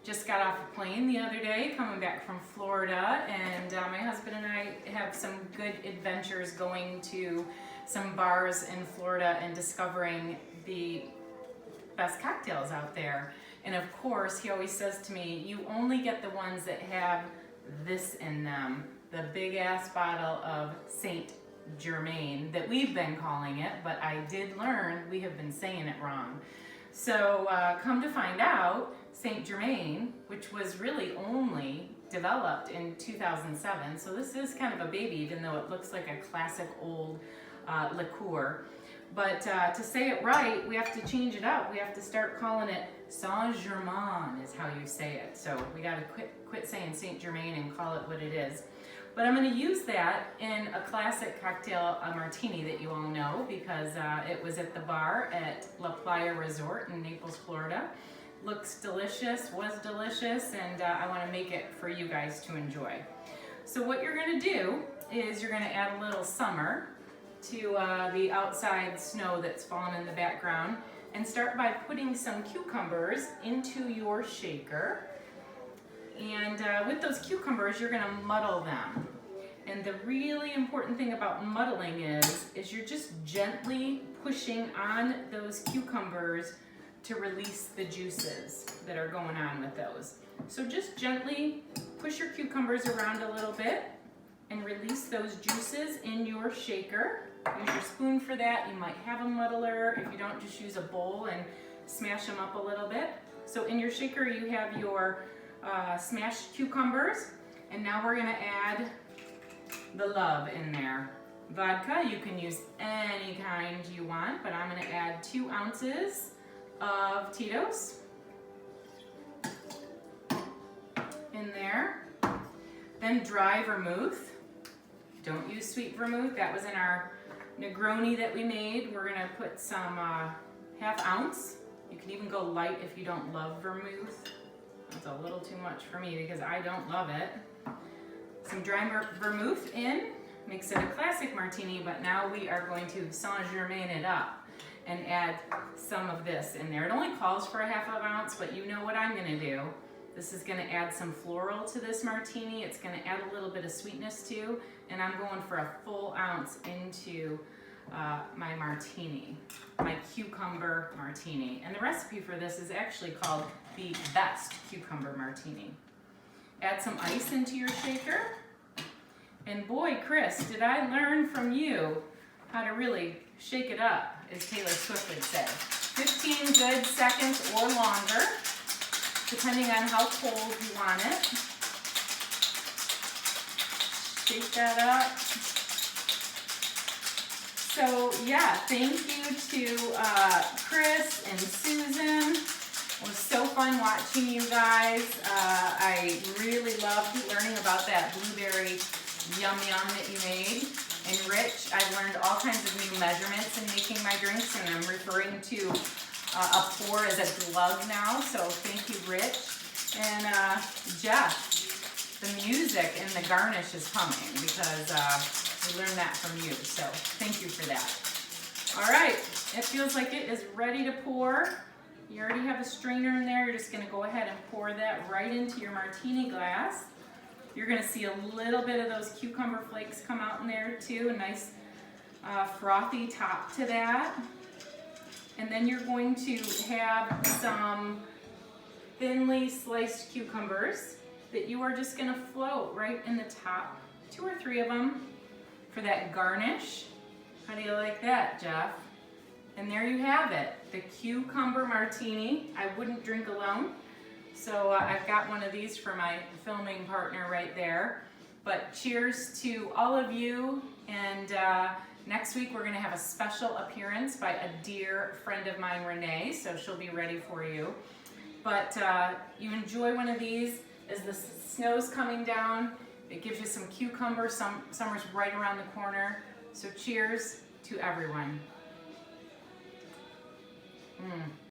just got off a plane the other day coming back from Florida, and my husband and I have some good adventures going to some bars in Florida and discovering the best cocktails out there. And of course, he always says to me, you only get the ones that have this in them, the big ass bottle of St.Germain that we've been calling it, but I did learn we have been saying it wrong. So come to find out, St.Germain, which was really only developed in 2007, so this is kind of a baby, even though it looks like a classic old liqueur. But to say it right, we have to change it up. We have to start calling it St.Germain is how you say it. So we got to quit saying St.Germain and call it what it is. But I'm going to use that in a classic cocktail, a martini that you all know, because it was at the bar at La Playa Resort in Naples, Florida. Looks delicious, was delicious, and I want to make it for you guys to enjoy. So what you're going to do is you're going to add a little summer to the outside snow that's fallen in the background, and start by putting some cucumbers into your shaker. And with those cucumbers, you're going to muddle them. And the really important thing about muddling is you're just gently pushing on those cucumbers to release the juices that are going on with those. So just gently push your cucumbers around a little bit and release those juices in your shaker. Use your spoon for that. You might have a muddler. If you don't, just use a bowl and smash them up a little bit. So in your shaker, you have your smashed cucumbers, and now we're going to add the love in there. Vodka, you can use any kind you want, but I'm going to add 2 ounces of Tito's in there. Then dry vermouth. Don't use sweet vermouth. That was in our Negroni that we made. We're going to put some ½ ounce. You can even go light if you don't love vermouth. That's a little too much for me because I don't love it. Some dry vermouth in, makes it a classic martini, but now we are going to St.Germain it up and add some of this in there. It only calls for a ½ ounce, but you know what I'm going to do. This is going to add some floral to this martini. It's going to add a little bit of sweetness too, and I'm going for a full ounce into my martini, my cucumber martini. And the recipe for this is actually called the best cucumber martini. Add some ice into your shaker. And boy, Chris, did I learn from you how to really shake it up, as Taylor Swift would say. 15 good seconds or longer, depending on how cold you want it. Shake that up. So yeah, thank you to Chris and Susan. It was so fun watching you guys. I really loved learning about that blueberry yum that you made. And Rich, I've learned all kinds of new measurements in making my drinks, and I'm referring to a pour as a glug now, so thank you, Rich. And Jeff, the music and the garnish is coming because we learned that from you, so thank you for that. All right, it feels like it is ready to pour. You already have a strainer in there. You're just going to go ahead and pour that right into your martini glass. You're going to see a little bit of those cucumber flakes come out in there too, a nice frothy top to that. And then you're going to have some thinly sliced cucumbers that you are just going to float right in the top, 2 or 3 of them for that garnish. How do you like that, Jeff? And there you have it, the cucumber martini. I wouldn't drink alone, so I've got one of these for my filming partner right there. But cheers to all of you, and next week we're going to have a special appearance by a dear friend of mine, Renee, so she'll be ready for you. But you enjoy one of these as the snow's coming down. It gives you some cucumber. Summer's right around the corner. So cheers to everyone.